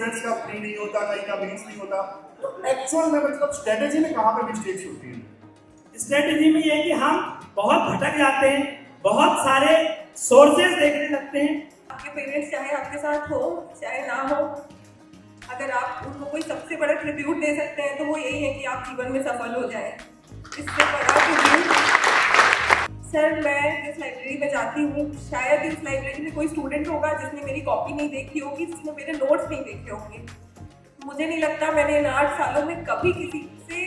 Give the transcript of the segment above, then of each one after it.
Students का free नहीं होता, कहीं का मीन्स नहीं होता, तो एक्चुअल में मतलब स्ट्रेटेजी में कहाँ पे मिस्टेक्स होती है? स्ट्रेटेजी में ये है कि हम बहुत भटक जाते हैं, बहुत सारे सोर्सेज देखने लगते हैं। आपके पेरेंट्स चाहे आपके साथ हो चाहे ना हो, अगर आप उनको कोई सबसे बड़ा ट्रिब्यूट दे सकते हैं तो वो यही है कि आप जीवन में सफल हो जाए। इससे बड़ा ट्रिब्यूट सर, मैं जिस लाइब्रेरी में जाती हूँ, शायद इस लाइब्रेरी में कोई स्टूडेंट होगा जिसने मेरी कॉपी नहीं देखी होगी, जिसने मेरे नोट्स नहीं देखे होंगे। मुझे नहीं लगता मैंने इन 8 सालों में कभी किसी से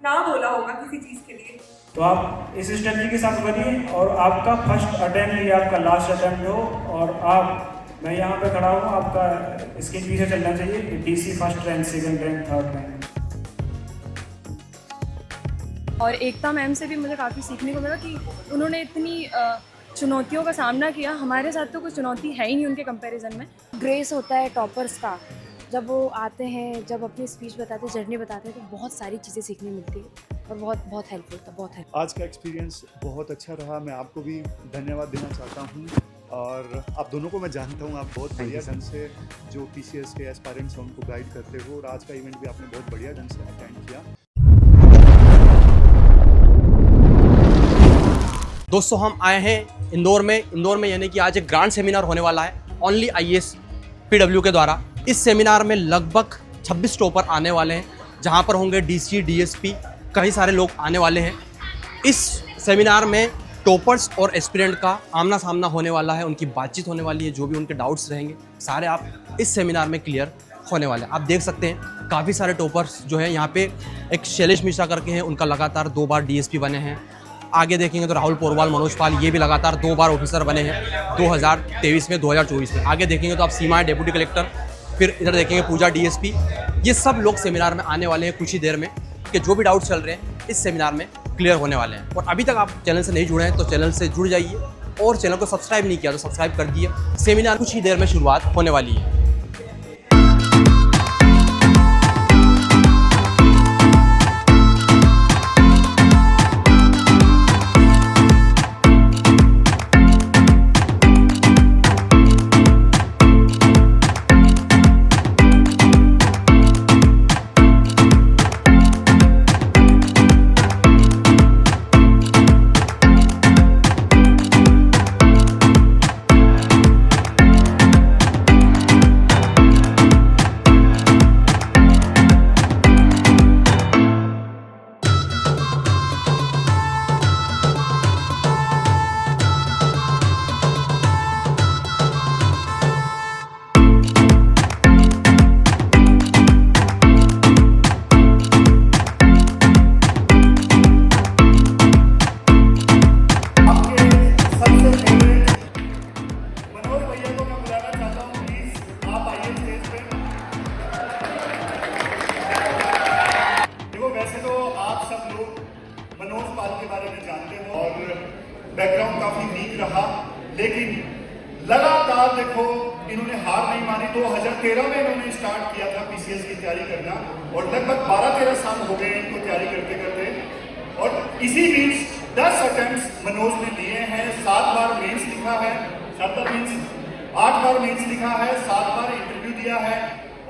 ना बोला होगा किसी चीज़ के लिए। तो आप इस स्ट्रेटजी के साथ बनिए और आपका फर्स्ट अटेम्प्ट या आपका लास्ट अटेम्प्ट हो और मैं यहाँ पे खड़ा हूँ, आपका स्क्रीन पीछे चलना चाहिए। DC first rank, second rank, third rank. और एकता मैम से भी मुझे काफ़ी सीखने को मिला कि उन्होंने इतनी चुनौतियों का सामना किया। हमारे साथ तो कोई चुनौती है ही नहीं उनके कंपैरिजन में। ग्रेस होता है टॉपर्स का, जब वो आते हैं, जब अपनी स्पीच बताते हैं, जर्नी बताते हैं, तो बहुत सारी चीज़ें सीखने मिलती है और बहुत हेल्पफुल था, बहुत हेल्प। आज का एक्सपीरियंस बहुत अच्छा रहा। मैं आपको भी धन्यवाद देना चाहता हूँ और आप दोनों को मैं जानता हूँ, आप बहुत बढ़िया ढंग से जो PCS के एस्पायरेंट्स हैं उनको गाइड करते हो और आज का इवेंट भी आपने बहुत बढ़िया ढंग से अटेंड किया। दोस्तों, हम आए हैं इंदौर में यानी कि आज एक ग्रांड सेमिनार होने वाला है ओनली IAS PW के द्वारा। इस सेमिनार में लगभग 26 टॉपर आने वाले हैं, जहां पर होंगे DC, DSP, कई सारे लोग आने वाले हैं। इस सेमिनार में टॉपर्स और एस्पिरेंट का आमना सामना होने वाला है, उनकी बातचीत होने वाली है, जो भी उनके डाउट्स रहेंगे सारे आप इस सेमिनार में क्लियर होने वाले हैं। आप देख सकते हैं काफ़ी सारे टॉपर्स जो हैं यहाँ पे, एक शैलेश मिश्रा करके हैं, उनका लगातार 2 बार DSP बने हैं। आगे देखेंगे तो राहुल पोरवाल, मनोज पाल, ये भी लगातार 2 बार ऑफिसर बने हैं 2023 में, 2024 में। आगे देखेंगे तो आप सीमा डेप्यूटी कलेक्टर, फिर इधर देखेंगे पूजा DSP। ये सब लोग सेमिनार में आने वाले हैं कुछ ही देर में, कि जो भी डाउट चल रहे हैं इस सेमिनार में क्लियर होने वाले हैं। और अभी तक आप चैनल से नहीं जुड़े हैं तो चैनल से जुड़ जाइए और चैनल को सब्सक्राइब नहीं किया तो सब्सक्राइब कर दिए। सेमिनार कुछ ही देर में शुरुआत होने वाली है। मनोज पाल के बारे में जानते हो और बैकग्राउंड काफी वीक रहा, लेकिन लगातार देखो इन्होंने हार नहीं मानी। 2013 में इन्होंने स्टार्ट किया था PCS की तैयारी करना और लगभग 12-13 साल हो गए इनको तैयारी करते करते। और इसी बीच 10 अटेम्प्ट मनोज ने दिए हैं, 7 बार मेंस लिखा है, 8 बार मेंस लिखा है, 7 बार इंटरव्यू दिया है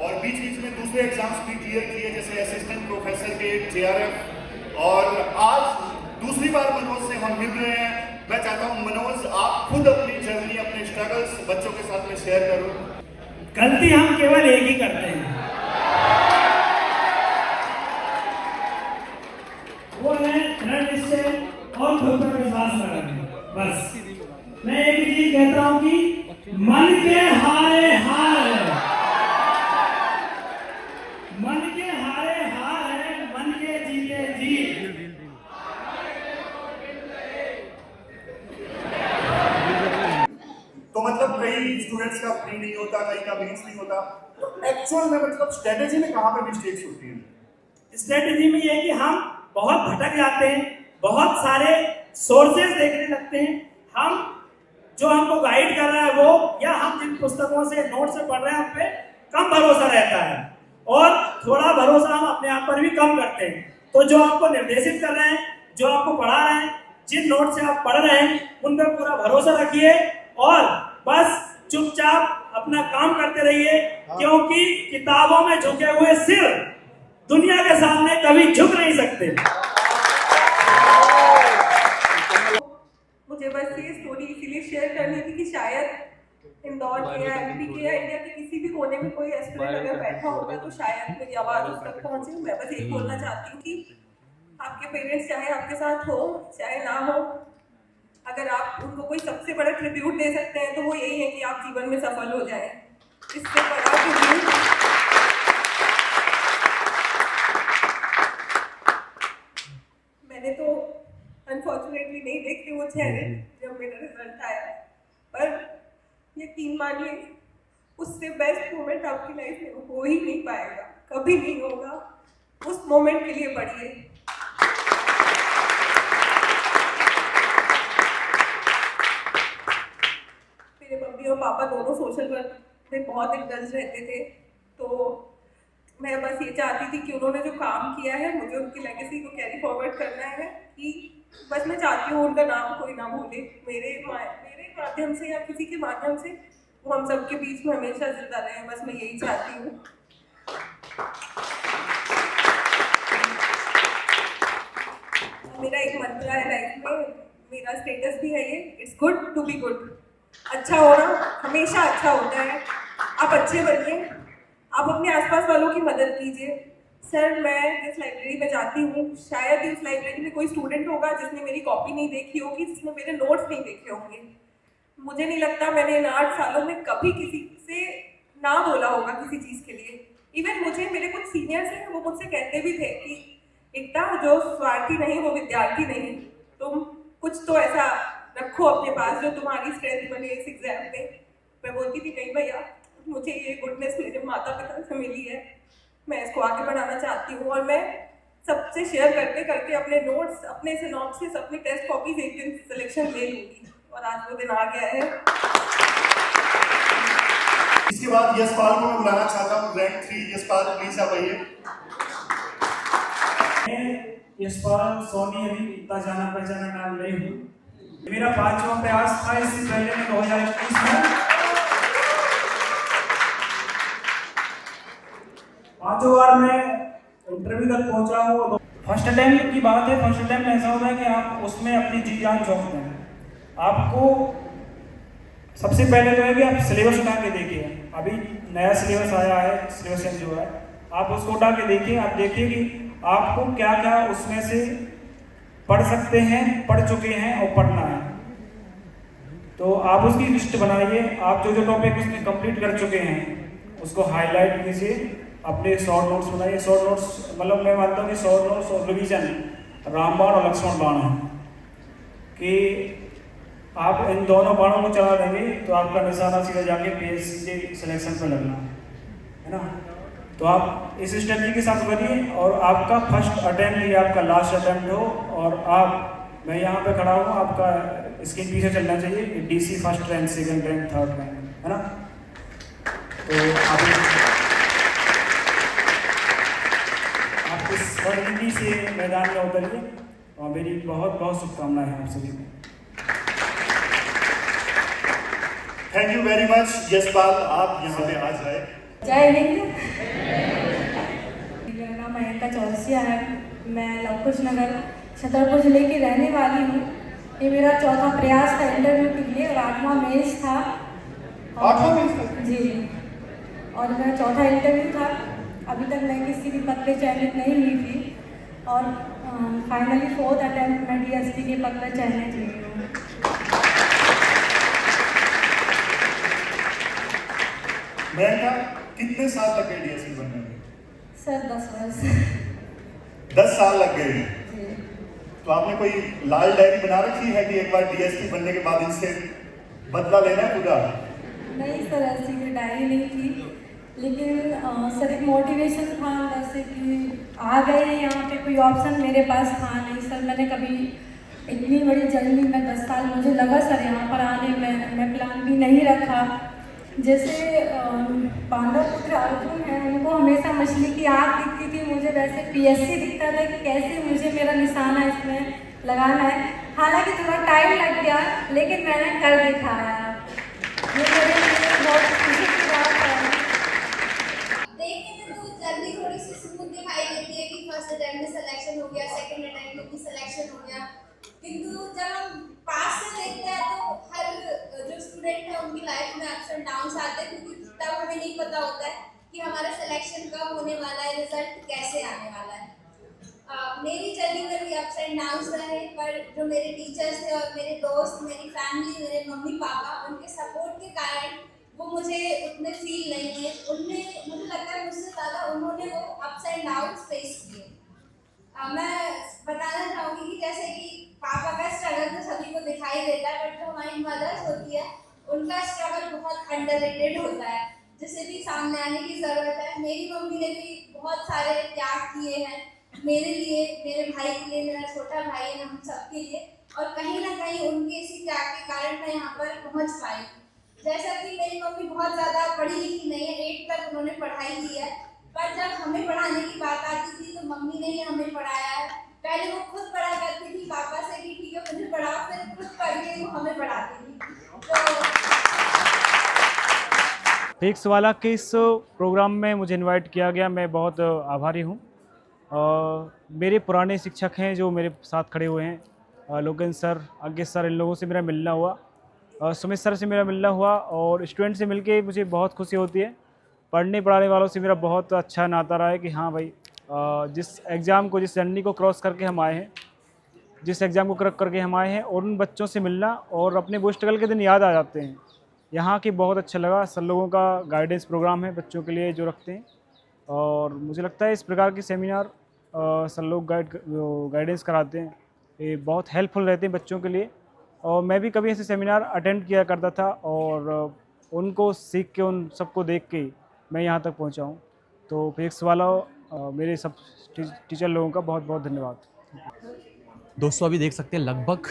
और बीच बीच में दूसरे एग्जाम्स भी क्लियर किए, जैसे असिस्टेंट प्रोफेसर के, JRF। और आज दूसरी बार मनोज से हम मिल रहे हैं। मैं चाहता हूं मनोज, आप खुद अपनी जर्नी, अपने स्ट्रगल्स बच्चों के साथ में शेयर करो। गलती हम केवल एक ही करते हैं, वो है दृढ़ निश्चय और खुद पर विश्वास करना। बस मैं एक ही चीज कहता हूं कि मन के हारे हार है, मन के हारे हार है, मन के जीते जीत। तो मतलब कई स्टूडेंट्स का फ्री नहीं होता, कहीं का मीन्स नहीं होता, तो एक्चुअल में मतलब स्ट्रेटेजी में कहाँ पे मिस्टेक्स होती है? स्ट्रेटेजी में ये है कि हम बहुत भटक जाते हैं, बहुत सारे सोर्सेज देखने लगते हैं। हम जो हमको गाइड कर रहा है वो, या हम जिन पुस्तकों से, नोट से पढ़ रहे हैं, हम पे कम भरोसा रहता है और थोड़ा भरोसा हम अपने आप पर भी कम करते हैं। तो जो आपको निर्देशित कर रहे हैं, जो आपको पढ़ा रहे हैं, जिन नोट से आप पढ़ रहे हैं, उन पर पूरा भरोसा रखिए और बस चुपचाप अपना काम करते रहिए, क्योंकि किताबों में झुके हुए सिर दुनिया के सामने कभी झुक नहीं सकते। मुझे बस ये स्टोरी इसीलिए शेयर करनी थी कि शायद इंदौर के या एमपी के या इंडिया के किसी भी कोने में कोई एस्पिरेंट अगर बैठा होगा तो शायद मेरी आवाज़ उस तक पहुंचे। मैं बस यही बोलना चाहती हूँ कि आपके पेरेंट्स चाहे आपके साथ हो चाहे ना हो, अगर आप उनको कोई सबसे बड़ा ट्रिब्यूट दे सकते हैं तो वो यही है कि आप जीवन में सफल हो जाए। इससे बड़ा ट्रिब्यूट मैंने तो अनफॉर्चुनेटली नहीं देखे वो चेहरे जब मेरा रिजल्ट आया, पर यकीन मानिए उससे बेस्ट मोमेंट आपकी लाइफ में हो ही नहीं पाएगा, कभी नहीं होगा। उस मोमेंट के लिए पढ़िए। मेरे मम्मी और पापा दोनों सोशल वर्क में बहुत इंटरेस्ट रहते थे, तो मैं बस ये चाहती थी कि उन्होंने जो काम किया है मुझे उनकी लेगेसी को कैरी फॉरवर्ड करना है, कि बस मैं चाहती हूँ उनका नाम कोई ना भूले मेरे माध्यम से या किसी के माध्यम से, वो हम सबके बीच में हमेशा जिंदा रहे। बस मैं यही चाहती हूँ। मेरा एक मंत्र है लाइफ में, मेरा स्टेटस भी है ये, it's good to be good. अच्छा होना हमेशा अच्छा होता है। आप अच्छे बनिए, आप अपने आसपास वालों की मदद कीजिए। सर, मैं जिस लाइब्रेरी में जाती हूँ शायद ही उस लाइब्रेरी में कोई स्टूडेंट होगा जिसने मेरी कॉपी नहीं देखी होगी, जिसने मेरे नोट्स नहीं देखे होंगे। मुझे नहीं लगता मैंने इन 8 सालों में कभी किसी से ना बोला होगा किसी चीज़ के लिए। इवन मुझे मेरे कुछ सीनियर्स हैं वो मुझसे कहते भी थे कि एकता, जो स्वार्थी नहीं वो विद्यार्थी नहीं, तुम कुछ तो ऐसा रखो अपने पास जो तुम्हारी स्ट्रेंथ बने इस एग्जाम में। मैं बोलती थी नहीं भैया, मुझे ये गुडनेस मेरे माता पिता से मिली है, मैं इसको आगे बढ़ाना चाहती हूँ। और मैं सबसे शेयर करते करते अपने नोट्स, अपने सिनॉप्सिस, अपने टेस्ट कॉपीज एक दिन सिलेक्शन ले लूँगी, और आज वो दिन आ गया है। इसके बाद यशपाल को मैं बुलाना चाहता हूँ, रैंक 3 यशपाल प्लीज आप आइए। मैं यशपाल सोनी अभी इतना जाना पहचाना नाम नहीं हूँ। मेरा 5वां प्रयास था। इससे पहले मैं 2021 में 5 बार मैं इंटरव्यू तक पहुंचा हूँ। फर्स्ट अटेम्प्ट की बात है, फर्स्ट अटेम्प्ट में ऐसा होता है कि आप उसमें अपनी जी जान झोंकते हैं। आपको सबसे पहले तो है कि आप सिलेबस उठा के देखिए। अभी नया सिलेबस आया है, सिलेबस चेंज हुआ है, आप उसको उठा के देखिए। आप देखिए कि आपको क्या क्या उसमें से पढ़ सकते हैं, पढ़ चुके हैं और पढ़ना है, तो आप उसकी लिस्ट बनाइए। आप जो जो टॉपिक उसमें कंप्लीट कर चुके हैं उसको हाईलाइट कीजिए, अपने शॉर्ट नोट्स बनाइए। शॉर्ट नोट्स मतलब मैं मानता हूँ कि शॉर्ट नोट्स और रिवीजन रामबाण और लक्ष्मण बाण है, कि आप इन दोनों बाणों को चला देंगे तो आपका निशाना सीधा जाके पीएससी के सिलेक्शन पर लगना है ना। तो आप इस स्ट्रेटजी के साथ बनिए, और आपका फर्स्ट अटेम्प्ट या आपका लास्ट अटेम्प्ट हो, और आप, मैं यहाँ पे खड़ा हूँ, आपका इसके पीछे चलना चाहिए कि DC first rank, second rank, third rank, है ना। तो आप इस बड़ी से मैदान में उतरिए, और मेरी बहुत बहुत शुभकामनाएं हैं आप सभी को। Thank you very much Yashpal, आप यहाँ पे आ जाए। जय हिंद। मेरा नाम मयंका चौरसिया है, मैं लवकुश नगर छतरपुर जिले की रहने वाली हूँ। ये मेरा 4था प्रयास था इंटरव्यू के लिए, और 8वां मेंस था। 8वां मेंस था? जी, और मेरा 4था इंटरव्यू था। अभी तक मैं किसी भी पद पे चयनित नहीं हुई थी, और फाइनली 4th अटेम्प्ट में डीएसपी के पद पर चयनित हुई हूँ। मयंका, कितने साल लग गए डीएसपी बनने में? सर 10 वर्ष। 10 साल लग गए। तो आपने कोई लाल डायरी बना रखी है कि एक बार डीएसपी बनने के बाद इनसे बदला लेना है पूरा? नहीं सर, ऐसी कोई डायरी नहीं थी, लेकिन सर एक मोटिवेशन था अंदर से कि आ गए हैं यहाँ पे, कोई ऑप्शन मेरे पास था नहीं। सर मैंने कभी इतनी बड़ी जर्नी में 10 साल मुझे लगा सर यहाँ पर आने में, मैं प्लान भी नहीं रखा। जैसे पांडव पुत्र अर्जुन है, उनको हमेशा मछली की आँख दिखती थी, मुझे वैसे पीएससी दिखता था कि कैसे मुझे मेरा निशाना इसमें लगाना है। हालांकि थोड़ा टाइम लग गया, लेकिन मैंने कर दिखाया। ये मेरे लिए बहुत खुशी की बात है। देखने में तो जल्दी थोड़ी सी स्मूथ दिखाई देती है कि फर्स्ट अटेम्प्ट में सिलेक्शन हो गया, सेकंड अटेम्प्ट में भी सिलेक्शन हो गया, किंतु जब हम पास से देखते हैं तो हर जो स्टूडेंट है उनकी लाइफ में अप्स एंड डाउन्स आते हैं, क्योंकि तब हमें नहीं पता होता है कि हमारा सिलेक्शन कब होने वाला है, रिजल्ट कैसे आने वाला है। मेरी जर्नी में भी अप्स एंड डाउन्स रहे, पर जो मेरे टीचर्स थे और मेरे दोस्त, मेरी फैमिली, मेरे मम्मी पापा, उनके सपोर्ट के कारण वो मुझे उतने फील नहीं है। उनने, मुझे लगता है मुझसे ज़्यादा उन्होंने वो अप्स एंड डाउन्स फेस किए। मैं बताना चाहूँगी कि जैसे कि पापा का स्ट्रगल तो सभी को दिखाई देता है, बट जो हमारी मदर्स होती है उनका स्ट्रगल बहुत अंडररेटेड होता है, जिसे भी सामने आने की ज़रूरत है। मेरी मम्मी ने भी बहुत सारे त्याग किए हैं मेरे लिए, मेरे भाई के लिए, मेरा छोटा भाई है, हम सबके लिए, और कहीं ना कहीं उनके इसी त्याग के कारण मैं यहाँ पर पहुँच पाई। जैसा कि मेरी मम्मी बहुत ज़्यादा पढ़ी लिखी नहीं है, 8 तक उन्होंने पढ़ाई की है, पर जब हमें पढ़ाने की बात आती थी तो मम्मी ने ही हमें पढ़ाया है। पहले वो खुद पढ़ा करती थी पापा से कि ठीक है मुझे पढ़ाओ, फिर खुद पढ़ के वो हमें पढ़ाती थी। तो फिजिक्स वाला के इस प्रोग्राम में मुझे इनवाइट किया गया, मैं बहुत आभारी हूँ। मेरे पुराने शिक्षक हैं जो मेरे साथ खड़े हुए हैं, लोगन सर, अंकित सर, इन लोगों से मेरा मिलना हुआ, सुमित सर से मेरा मिलना हुआ, और स्टूडेंट से मिलके मुझे बहुत खुशी होती है। पढ़ने पढ़ाने वालों से मेरा बहुत अच्छा नाता रहा है कि हाँ भाई, जिस एग्ज़ाम को, जिस जर्नी को क्रॉस करके हम आए हैं, जिस एग्ज़ाम को क्रैक करके हम आए हैं, और उन बच्चों से मिलना और अपने वो स्ट्रगल के दिन याद आ जाते हैं। यहाँ के बहुत अच्छा लगा। सर लोगों का गाइडेंस प्रोग्राम है बच्चों के लिए जो रखते हैं, और मुझे लगता है इस प्रकार के सेमिनार सर लोग गाइडेंस कराते हैं, ये बहुत हेल्पफुल रहते हैं बच्चों के लिए। और मैं भी कभी ऐसे सेमिनार अटेंड किया करता था, और उनको सीख के, उन सबको देख के मैं यहाँ तक पहुँचा हूँ। तो फिजिक्स वाला मेरे सब टीचर लोगों का बहुत बहुत धन्यवाद। दोस्तों अभी देख सकते हैं लगभग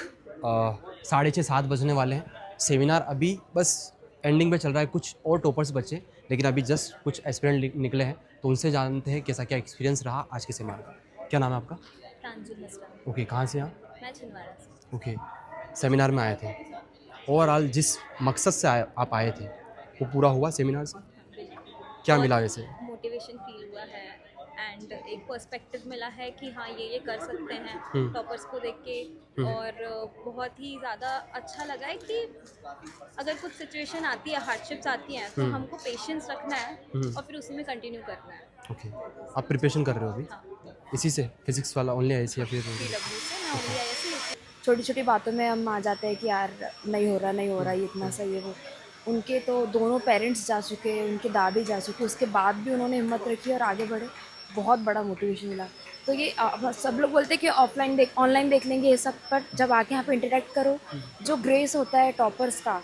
6:30-7 बजने वाले हैं। सेमिनार अभी बस एंडिंग पे चल रहा है, कुछ और टॉपर्स बचे, लेकिन अभी जस्ट कुछ एस्पिरेंट निकले हैं, तो उनसे जानते हैं कैसा क्या एक्सपीरियंस रहा आज के सेमिनार का। क्या नाम है आपका? प्रांजल मिश्रा। ओके, कहाँ से आप? मैं छिंदवाड़ा से। ओके, सेमिनार में आए थे। ओवरऑल जिस मकसद से आप आए थे वो पूरा हुआ सेमिनार से? क्या मिला वैसे? मोटिवेशन फील हुआ है, एंड एक पर्सपेक्टिव मिला है कि हाँ ये कर सकते हैं टॉपर्स को देख के, और बहुत ही ज़्यादा अच्छा लगा है कि अगर कुछ सिचुएशन आती है, हार्डशिप्स आती हैं, तो हमको पेशेंस रखना है और फिर उसी में कंटिन्यू करना है। ओके, आप प्रिपरेशन कर रहे हो अभी? हाँ। इसी से फिजिक्स वाला ओनली ऐसे या फिर? PW से मैं ओनली IISc। छोटी छोटी बातों में हम आ जाते हैं कि यार नहीं हो रहा, ये इतना सही है। वो उनके तो दोनों पेरेंट्स जा चुके हैं, उनके दादी जा चुके, उसके बाद भी उन्होंने हिम्मत रखी और आगे बढ़े, बहुत बड़ा मोटिवेशन मिला। तो ये सब लोग बोलते हैं कि ऑनलाइन देख लेंगे ये सब, पर जब आके यहाँ पे इंटरेक्ट करो, जो ग्रेस होता है टॉपर्स का,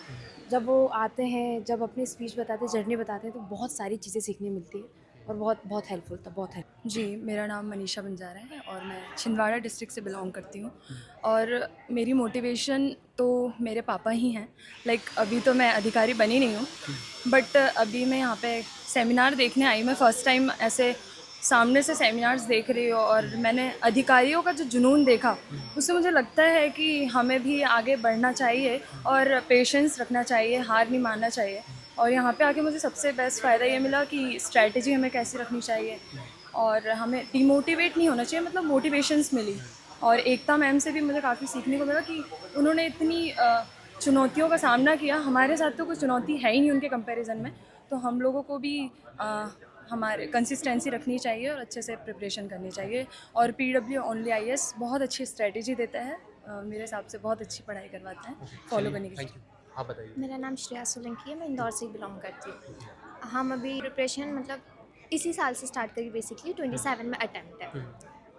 जब वो आते हैं, जब अपनी स्पीच बताते हैं, जर्नी बताते हैं, तो बहुत सारी चीज़ें सीखने मिलती है और बहुत बहुत हेल्पफुल था, बहुत हेल्प। जी, मेरा नाम मनीषा बंजारा है और मैं छिंदवाड़ा डिस्ट्रिक्ट से बिलोंग करती हूँ, और मेरी मोटिवेशन तो मेरे पापा ही हैं। लाइक अभी तो मैं अधिकारी बनी नहीं हूँ, बट अभी मैं यहाँ पे सेमिनार देखने आई। मैं फ़र्स्ट टाइम ऐसे सामने से सेमिनार्स देख रही हूँ, और मैंने अधिकारियों का जो जुनून देखा, उससे मुझे लगता है कि हमें भी आगे बढ़ना चाहिए और पेशेंस रखना चाहिए, हार नहीं मानना चाहिए। और यहाँ पे आके मुझे सबसे बेस्ट फ़ायदा ये मिला कि स्ट्रैटेजी हमें कैसे रखनी चाहिए, और हमें डिमोटिवेट नहीं होना चाहिए, मतलब मोटिवेशंस मिली। और एकता मैम से भी मुझे काफ़ी सीखने को मिला कि उन्होंने इतनी चुनौतियों का सामना किया। हमारे साथ तो कुछ चुनौती है ही नहीं उनके कंपैरिजन में, तो हम लोगों को भी हमारे कंसिस्टेंसी रखनी चाहिए और अच्छे से प्रिपरेशन करनी चाहिए। और PW ओनली IAS बहुत अच्छी स्ट्रैटेजी देता है, मेरे हिसाब से बहुत अच्छी पढ़ाई करवाता है, फॉलो करने की। आप बताइए। मेरा नाम श्रेया सोलंकी है, मैं इंदौर से बिलोंग करती हूँ। हम अभी प्रिपरेशन मतलब इसी साल से स्टार्ट करी, बेसिकली 27 में अटैम्प्ट है।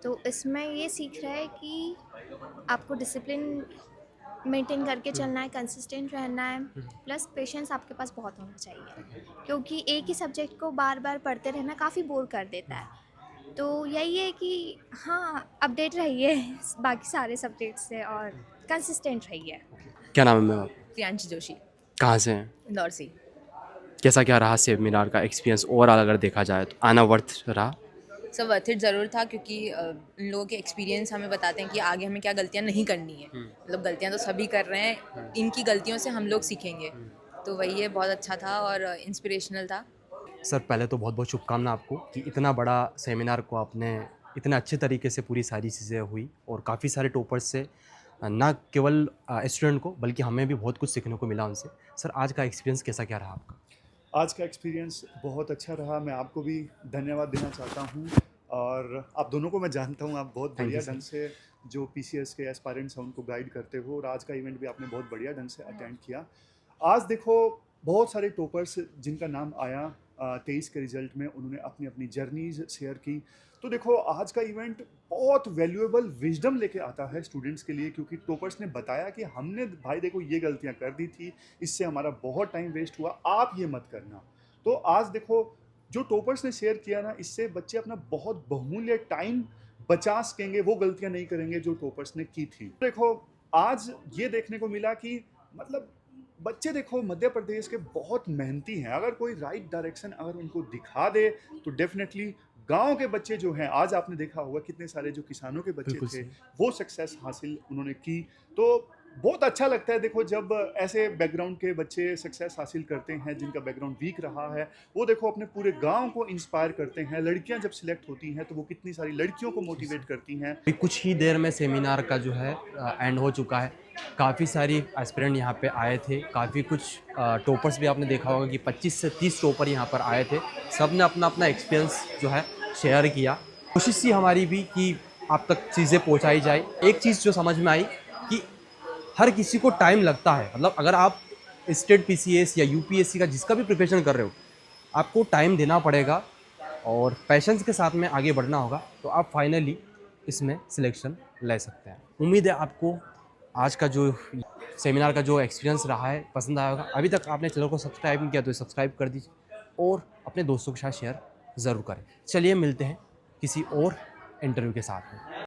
तो इसमें ये सीख रहा है कि आपको डिसिप्लिन मेंटेन करके चलना है, कंसिस्टेंट रहना है, प्लस पेशेंस आपके पास बहुत होना चाहिए, क्योंकि एक ही सब्जेक्ट को बार बार पढ़ते रहना काफ़ी बोर कर देता है। तो यही है कि हाँ, अपडेट रहिए बाकी सारे सब्जेक्ट से और कंसिस्टेंट रहिए। क्या नाम है मैम आप? प्रियांश जोशी। कहाँ से हैं? इंदौर से। कैसा क्या रहा सेमिनार का एक्सपीरियंस ओवरऑल अगर देखा जाए तो? आना वर्थ रहा? सब वर्थ इट ज़रूर था, क्योंकि इन लोगों के एक्सपीरियंस हमें बताते हैं कि आगे हमें क्या गलतियाँ नहीं करनी है। मतलब गलतियाँ तो सभी कर रहे हैं, इनकी गलतियों से हम लोग सीखेंगे, तो वही है, बहुत अच्छा था और इंस्पिरेशनल था। सर पहले तो बहुत बहुत शुभकामना आपको कि इतना बड़ा सेमिनार को आपने इतने अच्छे तरीके से पूरी सारी चीज़ें हुई और काफ़ी सारे टॉपर्स से ना केवल स्टूडेंट को बल्कि हमें भी बहुत कुछ सीखने को मिला उनसे। सर आज का एक्सपीरियंस कैसा क्या रहा आपका? आज का एक्सपीरियंस बहुत अच्छा रहा। मैं आपको भी धन्यवाद देना चाहता हूँ और आप दोनों को मैं जानता हूँ, आप बहुत बढ़िया ढंग से जो PCS के एस्पायरेंट्स हैं उनको गाइड करते हो और आज का इवेंट भी आपने बहुत बढ़िया ढंग से अटेंड किया। आज देखो बहुत सारे टॉपर्स जिनका नाम आया 23 के रिजल्ट में, उन्होंने अपनी अपनी जर्नीज शेयर की। तो देखो आज का इवेंट बहुत वैल्यूएबल विजडम लेके आता है स्टूडेंट्स के लिए, क्योंकि टॉपर्स ने बताया कि हमने भाई देखो ये गलतियां कर दी थी, इससे हमारा बहुत टाइम वेस्ट हुआ, आप ये मत करना। तो आज देखो जो टॉपर्स ने शेयर किया ना, इससे बच्चे अपना बहुत बहुमूल्य टाइम बचा सकेंगे, वो गलतियां नहीं करेंगे जो टॉपर्स ने की थी। देखो आज ये देखने को मिला कि मतलब बच्चे देखो मध्य प्रदेश के बहुत मेहनती हैं। अगर कोई राइट डायरेक्शन अगर उनको दिखा दे तो डेफिनेटली गांव के बच्चे जो हैं, आज आपने देखा होगा कितने सारे जो किसानों के बच्चे थे वो सक्सेस हासिल उन्होंने की। तो बहुत अच्छा लगता है देखो जब ऐसे बैकग्राउंड के बच्चे सक्सेस हासिल करते हैं, जिनका बैकग्राउंड वीक रहा है, वो देखो अपने पूरे गांव को इंस्पायर करते हैं। लड़कियां जब सिलेक्ट होती हैं तो वो कितनी सारी लड़कियों को मोटिवेट करती हैं। कुछ ही देर में सेमिनार का जो है एंड हो चुका है। काफ़ी सारी एस्पिरेंट यहाँ पे आए थे, काफ़ी कुछ टॉपर्स भी आपने देखा होगा कि 25 से 30 टॉपर यहाँ पर आए थे। सब ने अपना अपना एक्सपीरियंस जो है शेयर किया। कोशिश थी हमारी भी कि आप तक चीज़ें पहुँचाई जाए। एक चीज़ जो समझ में आई कि हर किसी को टाइम लगता है, मतलब अगर आप स्टेट PCS या UPSC का जिसका भी प्रिपरेशन कर रहे हो, आपको टाइम देना पड़ेगा और पैशंस के साथ में आगे बढ़ना होगा, तो आप फाइनली इसमें सिलेक्शन ले सकते हैं। उम्मीद है आपको आज का जो सेमिनार का जो एक्सपीरियंस रहा है पसंद आया होगा। अभी तक आपने चैनल को सब्सक्राइब नहीं किया तो सब्सक्राइब कर दीजिए और अपने दोस्तों के साथ शेयर ज़रूर करें। चलिए मिलते हैं किसी और इंटरव्यू के साथ में।